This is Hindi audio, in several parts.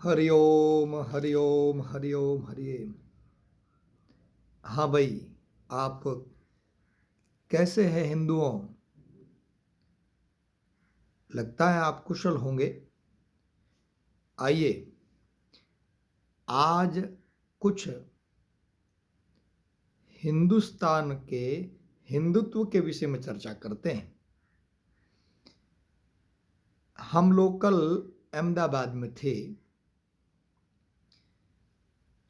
हरिओम हरिओम हरिओम हरिओम। हाँ भाई, आप कैसे हैं हिंदुओं? लगता है आप कुशल होंगे। आइए आज कुछ हिंदुस्तान के हिंदुत्व के विषय में चर्चा करते हैं। हम लोग कल अहमदाबाद में थे।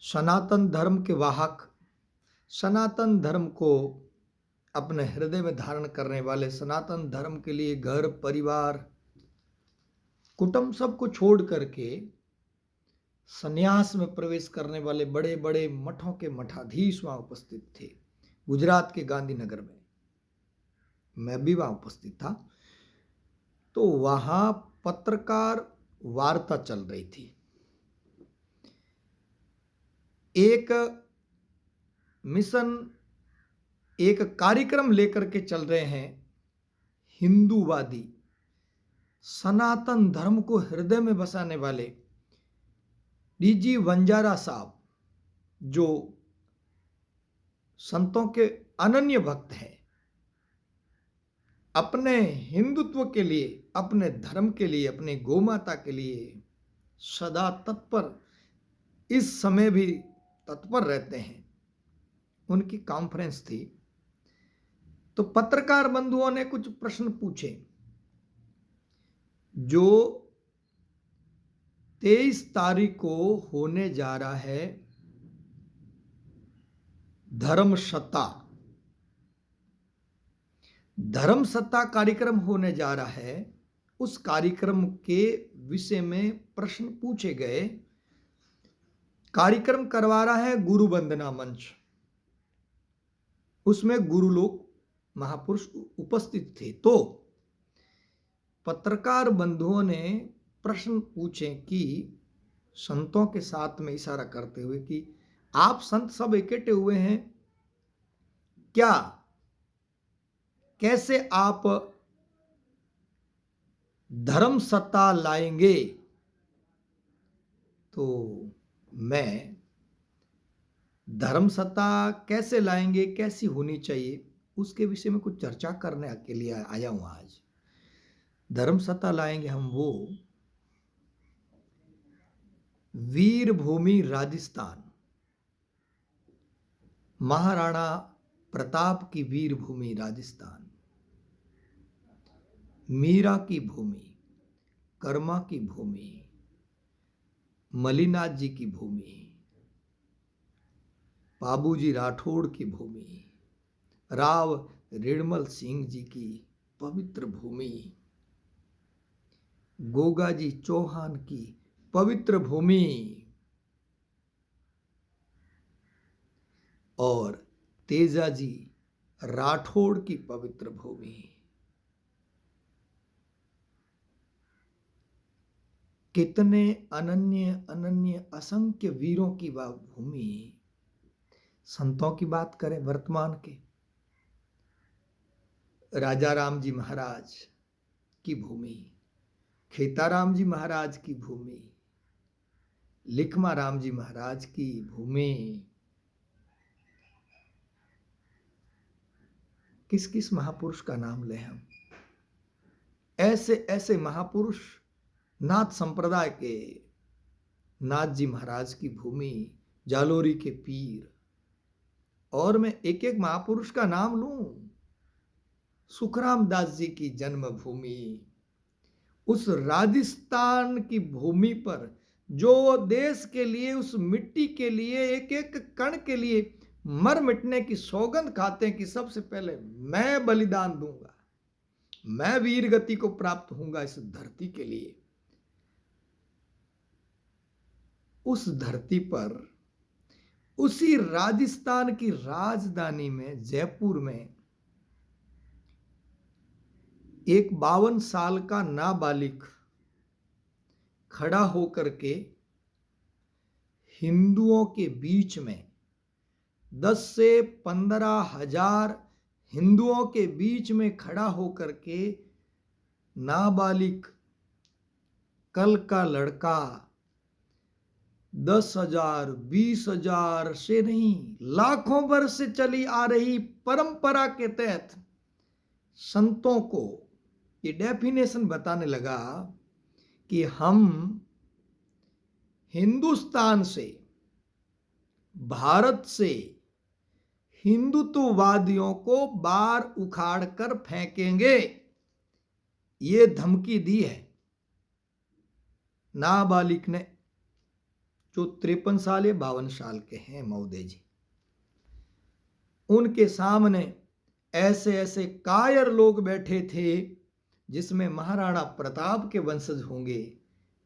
सनातन धर्म के वाहक, सनातन धर्म को अपने हृदय में धारण करने वाले, सनातन धर्म के लिए घर परिवार कुटुंब सबको छोड़ करके संन्यास में प्रवेश करने वाले बड़े बड़े मठों के मठाधीश वहां उपस्थित थे। गुजरात के गांधीनगर में मैं भी वहां उपस्थित था। तो वहां पत्रकार वार्ता चल रही थी। एक मिशन, एक कार्यक्रम लेकर के चल रहे हैं हिंदूवादी, सनातन धर्म को हृदय में बसाने वाले डीजी वंजारा साहब, जो संतों के अनन्य भक्त हैं, अपने हिंदुत्व के लिए, अपने धर्म के लिए, अपने गोमाता के लिए सदा तत्पर, इस समय भी तत्पर रहते हैं। उनकी कॉन्फ्रेंस थी। तो पत्रकार बंधुओं ने कुछ प्रश्न पूछे। जो 23 तारीख को होने जा रहा है धर्म सत्ता कार्यक्रम होने जा रहा है, उस कार्यक्रम के विषय में प्रश्न पूछे गए। कार्यक्रम करवा रहा है गुरु वंदना मंच। उसमें गुरु लोग, महापुरुष उपस्थित थे। तो पत्रकार बंधुओं ने प्रश्न पूछे कि संतों के साथ में इशारा करते हुए कि आप संत सब इकट्ठे हुए हैं, क्या कैसे आप धर्म सत्ता लाएंगे? तो मैं धर्म सत्ता कैसे लाएंगे, कैसी होनी चाहिए, उसके विषय में कुछ चर्चा करने के लिए आया हूं आज। धर्म सत्ता लाएंगे हम वो वीर भूमि राजस्थान, महाराणा प्रताप की वीर भूमि राजस्थान, मीरा की भूमि, कर्मा की भूमि, मलिनाथ जी की भूमि, बाबूजी राठौड़ की भूमि, राव रिडमल सिंह जी की पवित्र भूमि, गोगा जी चौहान की पवित्र भूमि और तेजा जी राठौड़ की पवित्र भूमि। कितने अनन्य अनन्य असंख्य वीरों की वह भूमि। संतों की बात करें वर्तमान के, राजा राम जी महाराज की भूमि, खेताराम जी महाराज की भूमि, लिखमा राम जी महाराज की भूमि। किस किस महापुरुष का नाम लें हम? ऐसे ऐसे महापुरुष, नाथ संप्रदाय के नाथ जी महाराज की भूमि, जालोरी के पीर, और मैं एक एक महापुरुष का नाम लूं, सुखराम दास जी की जन्मभूमि, उस राजस्थान की भूमि पर जो देश के लिए, उस मिट्टी के लिए, एक एक कण के लिए मर मिटने की सौगंध खाते हैं कि सबसे पहले मैं बलिदान दूंगा, मैं वीर गति को प्राप्त होऊंगा इस धरती के लिए। उस धरती पर, उसी राजस्थान की राजधानी में, जयपुर में, एक 52 साल का नाबालिग खड़ा होकर के हिंदुओं के बीच में, 10 से 15 हजार हिंदुओं के बीच में खड़ा होकर के नाबालिग, कल का लड़का, 10,000 20,000 से नहीं, लाखों वर्ष से चली आ रही परंपरा के तहत संतों को ये डेफिनेशन बताने लगा कि हम हिंदुस्तान से, भारत से हिंदुत्ववादियों को बाहर उखाड़ कर फेंकेंगे। ये धमकी दी है नाबालिग ने, जो 53 साल या 52 साल के हैं महोदय जी। उनके सामने ऐसे ऐसे कायर लोग बैठे थे जिसमें महाराणा प्रताप के वंशज होंगे,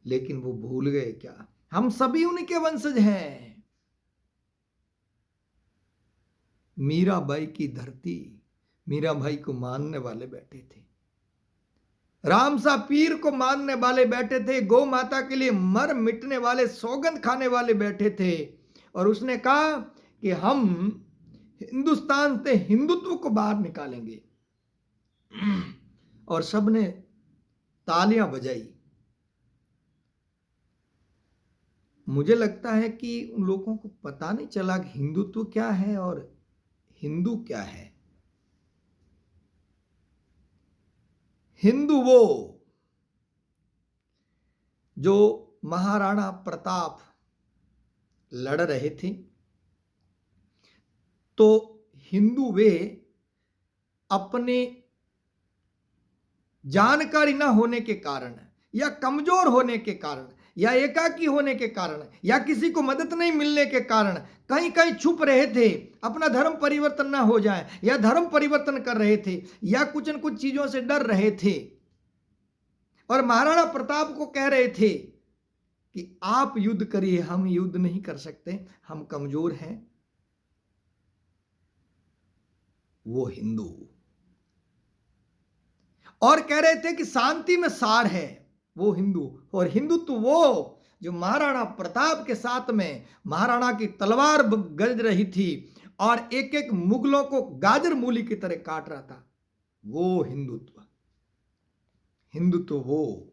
लेकिन वो भूल गए क्या, हम सभी उनके वंशज हैं। मीराबाई की धरती, मीराबाई को मानने वाले बैठे थे, रामसा पीर को मानने वाले बैठे थे, गौ माता के लिए मर मिटने वाले, सौगंध खाने वाले बैठे थे। और उसने कहा कि हम हिंदुस्तान से हिंदुत्व को बाहर निकालेंगे, और सबने तालियां बजाई। मुझे लगता है कि उन लोगों को पता नहीं चला कि हिंदुत्व क्या है और हिंदू क्या है। हिंदू वो जो महाराणा प्रताप लड़ रहे थे, तो हिंदू वे अपने जानकारी न होने के कारण, या कमजोर होने के कारण, या एकाकी होने के कारण, या किसी को मदद नहीं मिलने के कारण कहीं कहीं छुप रहे थे, अपना धर्म परिवर्तन ना हो जाए, या धर्म परिवर्तन कर रहे थे, या कुछ न कुछ चीजों से डर रहे थे, और महाराणा प्रताप को कह रहे थे कि आप युद्ध करिए, हम युद्ध नहीं कर सकते, हम कमजोर हैं। वो हिंदू, और कह रहे थे कि शांति में सार है, वो हिंदू। और हिंदुत्व वो जो महाराणा प्रताप के साथ में महाराणा की तलवार गरज रही थी और एक एक मुगलों को गाजर मूली की तरह काट रहा था, वो हिंदुत्व। हिंदुत्व वो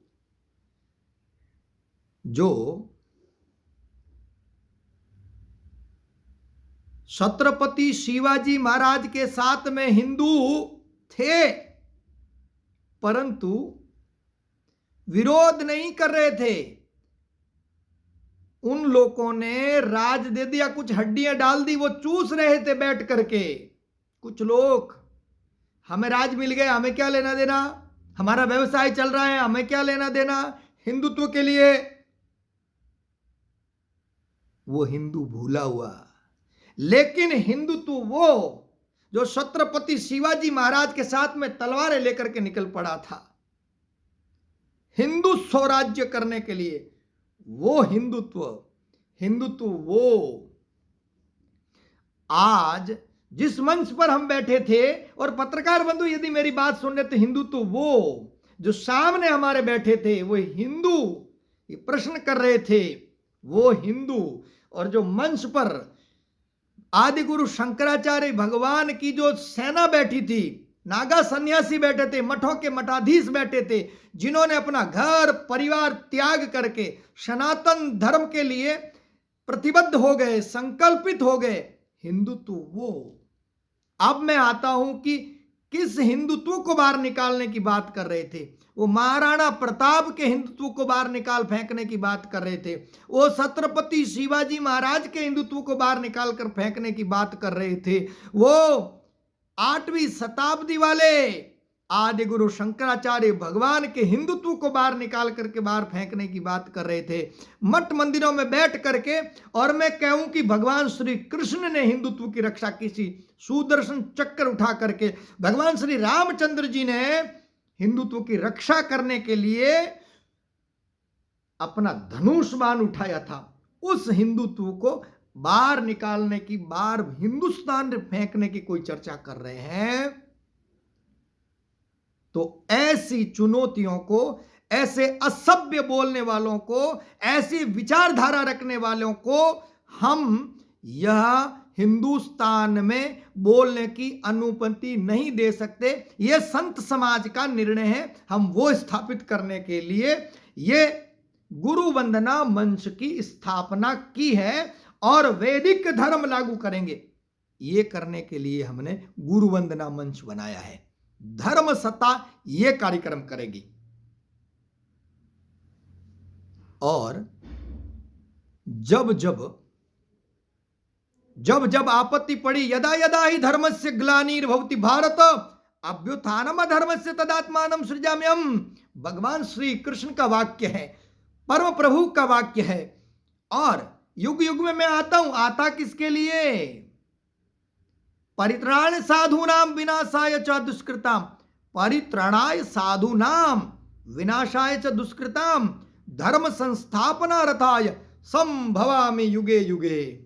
जो छत्रपति शिवाजी महाराज के साथ में हिंदू थे, परंतु विरोध नहीं कर रहे थे। उन लोगों ने राज दे दिया, कुछ हड्डियां डाल दी, वो चूस रहे थे बैठ करके। कुछ लोग, हमें राज मिल गया, हमें क्या लेना देना, हमारा व्यवसाय चल रहा है, हमें क्या लेना देना हिंदुत्व के लिए। वो हिंदू भूला हुआ। लेकिन हिंदुत्व वो जो छत्रपति शिवाजी महाराज के साथ में तलवारें लेकर के निकल पड़ा था हिंदू स्वराज्य करने के लिए, वो हिंदुत्व। हिंदुत्व वो आज जिस मंच पर हम बैठे थे, और पत्रकार बंधु यदि मेरी बात सुन रहे तो हिंदुत्व वो जो सामने हमारे बैठे थे, वो हिंदू ये प्रश्न कर रहे थे, वो हिंदू। और जो मंच पर आदि गुरु शंकराचार्य भगवान की जो सेना बैठी थी, नागा सन्यासी बैठे थे, मठों के मठाधीश बैठे थे, जिन्होंने अपना घर परिवार त्याग करके सनातन धर्म के लिए प्रतिबद्ध हो गए, संकल्पित हो गए, हिंदुत्व वो। अब मैं आता हूं कि किस हिंदुत्व को बाहर निकालने की बात कर रहे थे। वो महाराणा प्रताप के हिंदुत्व को बाहर निकाल फेंकने की बात कर रहे थे, वो छत्रपति शिवाजी महाराज के हिंदुत्व को बाहर निकाल कर फेंकने की बात कर रहे थे, वो 8वीं शताब्दी वाले आदि गुरु शंकराचार्य भगवान के हिंदुत्व को बाहर निकाल करके बाहर फेंकने की बात कर रहे थे, मठ मंदिरों में बैठ करके। और मैं कहूं कि भगवान श्री कृष्ण ने हिंदुत्व की रक्षा की थी, सुदर्शन चक्र उठा करके भगवान श्री रामचंद्र जी ने हिंदुत्व की रक्षा करने के लिए अपना धनुष बाण उठाया था। उस हिंदुत्व को बाहर निकालने की, बाहर हिंदुस्तान फेंकने की कोई चर्चा कर रहे हैं, तो ऐसी चुनौतियों को, ऐसे असभ्य बोलने वालों को, ऐसी विचारधारा रखने वालों को हम यह हिंदुस्तान में बोलने की अनुमति नहीं दे सकते। यह संत समाज का निर्णय है। हम वो स्थापित करने के लिए ये गुरु वंदना मंच की स्थापना की है और वैदिक धर्म लागू करेंगे। ये करने के लिए हमने गुरु वंदना मंच बनाया है। धर्म सत्ता ये कार्यक्रम करेगी। और जब जब आपत्ति पड़ी, यदा यदा ही धर्मस्य ग्लानिर्भवति भारत अभ्युत्थानम धर्मस्य तदात्मानं सृजाम्यहम्। भगवान श्री कृष्ण का वाक्य है, परम प्रभु का वाक्य है। और युग युग में मैं आता हूं, आता किसके लिए? परित्राण साधूनाम विनाशाय च दुष्कृताम, परित्राणाय साधूनाम विनाशाय च दुष्कृताम, धर्म संस्थापनार्थाय संभवामि युगे युगे।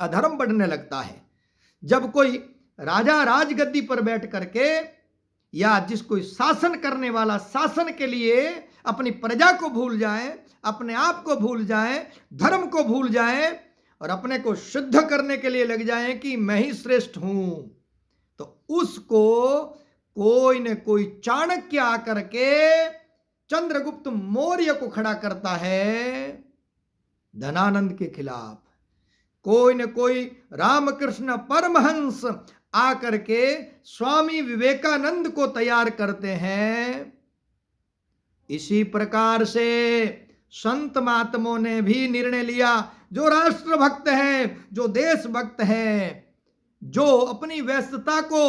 अधर्म बढ़ने लगता है जब कोई राजा राजगद्दी पर बैठ करके या जिसको शासन करने वाला शासन के लिए अपनी प्रजा को भूल जाए, अपने आप को भूल जाए, धर्म को भूल जाए और अपने को शुद्ध करने के लिए लग जाए कि मैं ही श्रेष्ठ हूं, तो उसको कोई न कोई चाणक्य आकर के चंद्रगुप्त मौर्य को खड़ा करता है धनानंद के खिलाफ। कोई न कोई रामकृष्ण परमहंस आकर के स्वामी विवेकानंद को तैयार करते हैं। इसी प्रकार से संत महात्माओं ने भी निर्णय लिया, जो राष्ट्रभक्त हैं, जो देशभक्त हैं, जो अपनी व्यस्तता को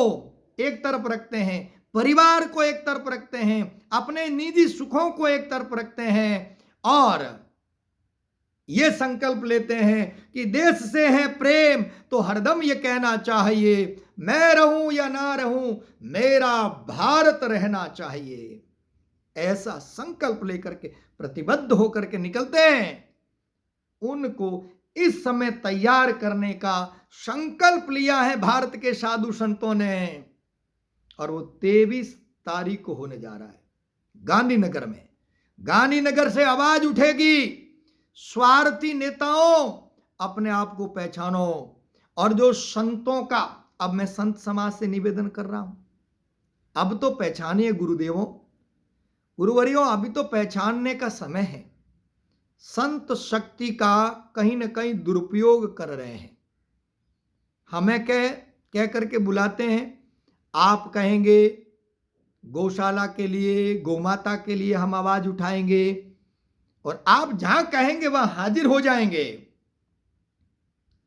एक तरफ रखते हैं, परिवार को एक तरफ रखते हैं, अपने निजी सुखों को एक तरफ रखते हैं और ये संकल्प लेते हैं कि देश से है प्रेम, तो हरदम ये कहना चाहिए, मैं रहूं या ना रहूं, मेरा भारत रहना चाहिए। ऐसा संकल्प लेकर के प्रतिबद्ध होकर के निकलते हैं। उनको इस समय तैयार करने का संकल्प लिया है भारत के साधु संतों ने, और वो 23 तारीख को होने जा रहा है गांधीनगर में। गांधीनगर से आवाज उठेगी, स्वार्थी नेताओं अपने आप को पहचानो। और जो संतों का, अब मैं संत समाज से निवेदन कर रहा हूं, अब तो पहचानिए गुरुदेवों, गुरुवरियों, अभी तो पहचानने का समय है। संत शक्ति का कहीं ना कहीं दुरुपयोग कर रहे हैं। हमें कह करके बुलाते हैं, आप कहेंगे गौशाला के लिए, गौमाता के लिए हम आवाज उठाएंगे और आप जहां कहेंगे वहां हाजिर हो जाएंगे,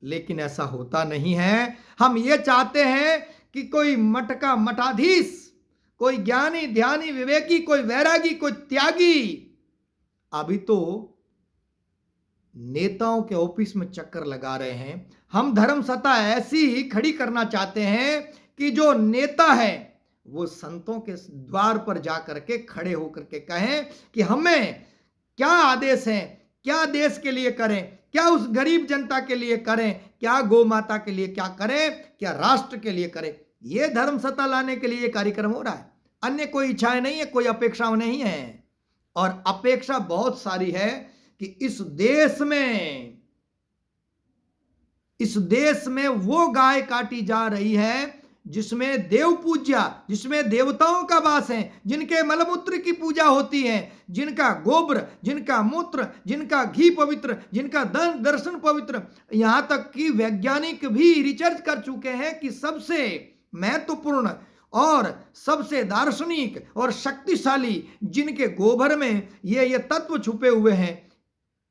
लेकिन ऐसा होता नहीं है। हम ये चाहते हैं कि कोई मठ का मठाधीश, कोई ज्ञानी ध्यानी विवेकी, कोई वैरागी, कोई त्यागी अभी तो नेताओं के ऑफिस में चक्कर लगा रहे हैं। हम धर्म सत्ता ऐसी ही खड़ी करना चाहते हैं कि जो नेता है वो संतों के द्वार पर जाकर के खड़े होकर के कहें कि हमें क्या आदेश है, क्या देश के लिए करें, क्या उस गरीब जनता के लिए करें, क्या गौ माता के लिए क्या करें, क्या राष्ट्र के लिए करें। यह धर्म सत्ता लाने के लिए कार्यक्रम हो रहा है। अन्य कोई इच्छाएं नहीं है, कोई अपेक्षाएं नहीं है। और अपेक्षा बहुत सारी है कि इस देश में वो गाय काटी जा रही है जिसमें देव पूज्या, जिसमें देवताओं का वास है, जिनके मलमूत्र की पूजा होती है, जिनका गोबर, जिनका मूत्र, जिनका घी पवित्र, जिनका दर्शन पवित्र। यहां तक कि वैज्ञानिक भी रिसर्च कर चुके हैं कि सबसे महत्वपूर्ण और सबसे दार्शनिक और शक्तिशाली जिनके गोबर में ये तत्व छुपे हुए हैं,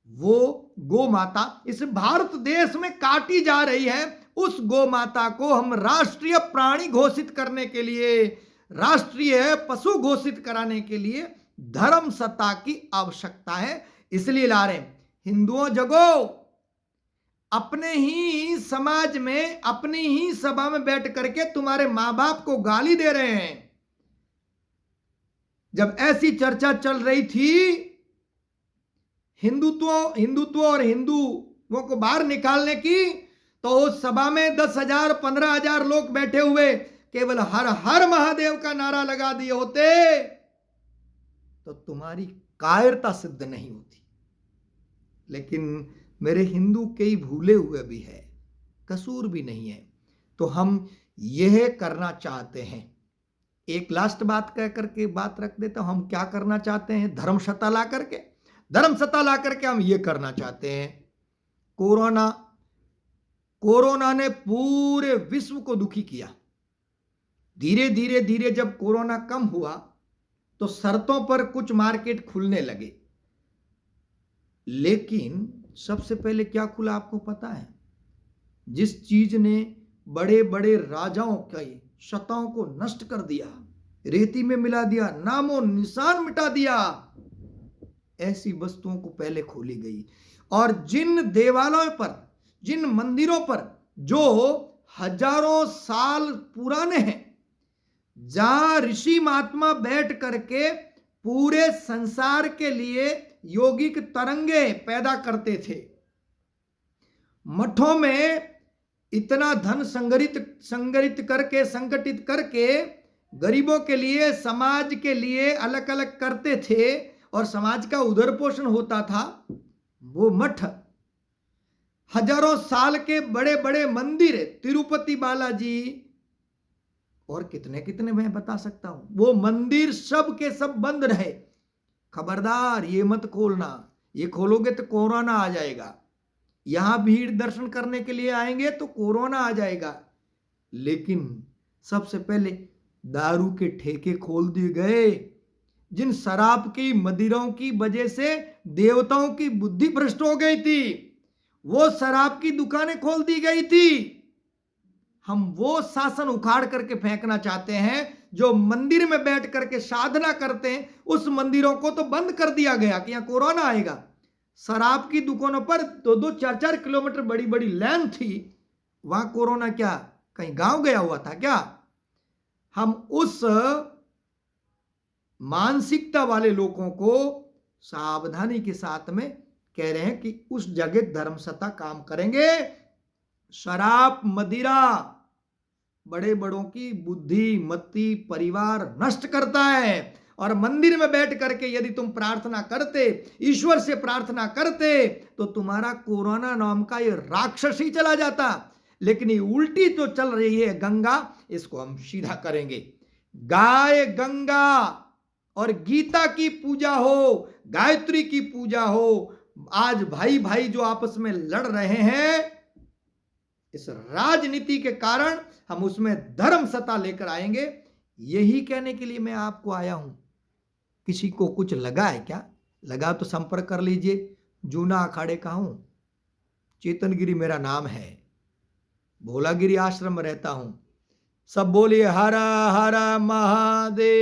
वो गौ माता इस भारत देश में काटी जा रही है। उस गौ माता को हम राष्ट्रीय प्राणी घोषित करने के लिए, राष्ट्रीय पशु घोषित कराने के लिए धर्म सत्ता की आवश्यकता है। इसलिए ला रहे हैं, हिंदुओं जगो, अपने ही समाज में, अपनी ही सभा में बैठ करके तुम्हारे मां बाप को गाली दे रहे हैं। जब ऐसी चर्चा चल रही थी हिंदुत्व और हिंदुओं को बाहर निकालने की, तो उस सभा में 10,000 15,000 लोग बैठे हुए केवल हर हर महादेव का नारा लगा दिए होते तो तुम्हारी कायरता सिद्ध नहीं होती। लेकिन मेरे हिंदू कई भूले हुए भी है, कसूर भी नहीं है, तो हम यह करना चाहते हैं। एक लास्ट बात कह करके बात रख देता हूं, हम क्या करना चाहते हैं धर्म सत्ता ला करके। धर्म सत्ता ला करके हम ये करना चाहते हैं। कोरोना ने पूरे विश्व को दुखी किया। धीरे धीरे धीरे जब कोरोना कम हुआ तो शर्तों पर कुछ मार्केट खुलने लगे, लेकिन सबसे पहले क्या खुला आपको पता है? जिस चीज ने बड़े बड़े राजाओं के शताओं को नष्ट कर दिया, रेती में मिला दिया, नामो निशान मिटा दिया, ऐसी वस्तुओं को पहले खोली गई। और जिन देवालयों पर, जिन मंदिरों पर जो हजारों साल पुराने हैं, जहां ऋषि महात्मा बैठ करके पूरे संसार के लिए यौगिक तरंगे पैदा करते थे, मठों में इतना धन संगठित करके गरीबों के लिए, समाज के लिए अलग अलग करते थे और समाज का उदर पोषण होता था। वो मठ, हजारों साल के बड़े बड़े मंदिर, तिरुपति बालाजी और कितने कितने मैं बता सकता हूं, वो मंदिर सब के सब बंद रहे। खबरदार ये मत खोलना, ये खोलोगे तो कोरोना आ जाएगा। यहां भीड़ दर्शन करने के लिए आएंगे तो कोरोना आ जाएगा। लेकिन सबसे पहले दारू के ठेके खोल दिए गए। जिन शराब की, मदिराओं की वजह से देवताओं की बुद्धि भ्रष्ट हो गई थी, वो शराब की दुकानें खोल दी गई थी। हम वो शासन उखाड़ करके फेंकना चाहते हैं जो मंदिर में बैठ करके साधना करते हैं। उस मंदिरों को तो बंद कर दिया गया कि यहां कोरोना आएगा। शराब की दुकानों पर 2-2, 4-4 किलोमीटर बड़ी बड़ी लाइन थी, वहां कोरोना क्या कहीं गांव गया हुआ था क्या? हम उस मानसिकता वाले लोगों को सावधानी के साथ में कह रहे हैं कि उस जगह धर्म सत्ता काम करेंगे। शराब, मदिरा बड़े बड़ों की बुद्धि, मति, परिवार नष्ट करता है। और मंदिर में बैठ करके यदि तुम प्रार्थना करते, ईश्वर से प्रार्थना करते, तो तुम्हारा कोरोना नाम का ये राक्षस ही चला जाता। लेकिन ये उल्टी तो चल रही है गंगा, इसको हम सीधा करेंगे। गाय, गंगा और गीता की पूजा हो, गायत्री की पूजा हो। आज भाई भाई जो आपस में लड़ रहे हैं, इस राजनीति के कारण हम उसमें धर्म सत्ता लेकर आएंगे। यही कहने के लिए मैं आपको आया हूं। किसी को कुछ लगा है क्या? लगा तो संपर्क कर लीजिए। जूना अखाड़े का हूं, चेतनगिरी मेरा नाम है, भोलागिरी आश्रम में रहता हूं। सब बोलिए हर हर महादेव।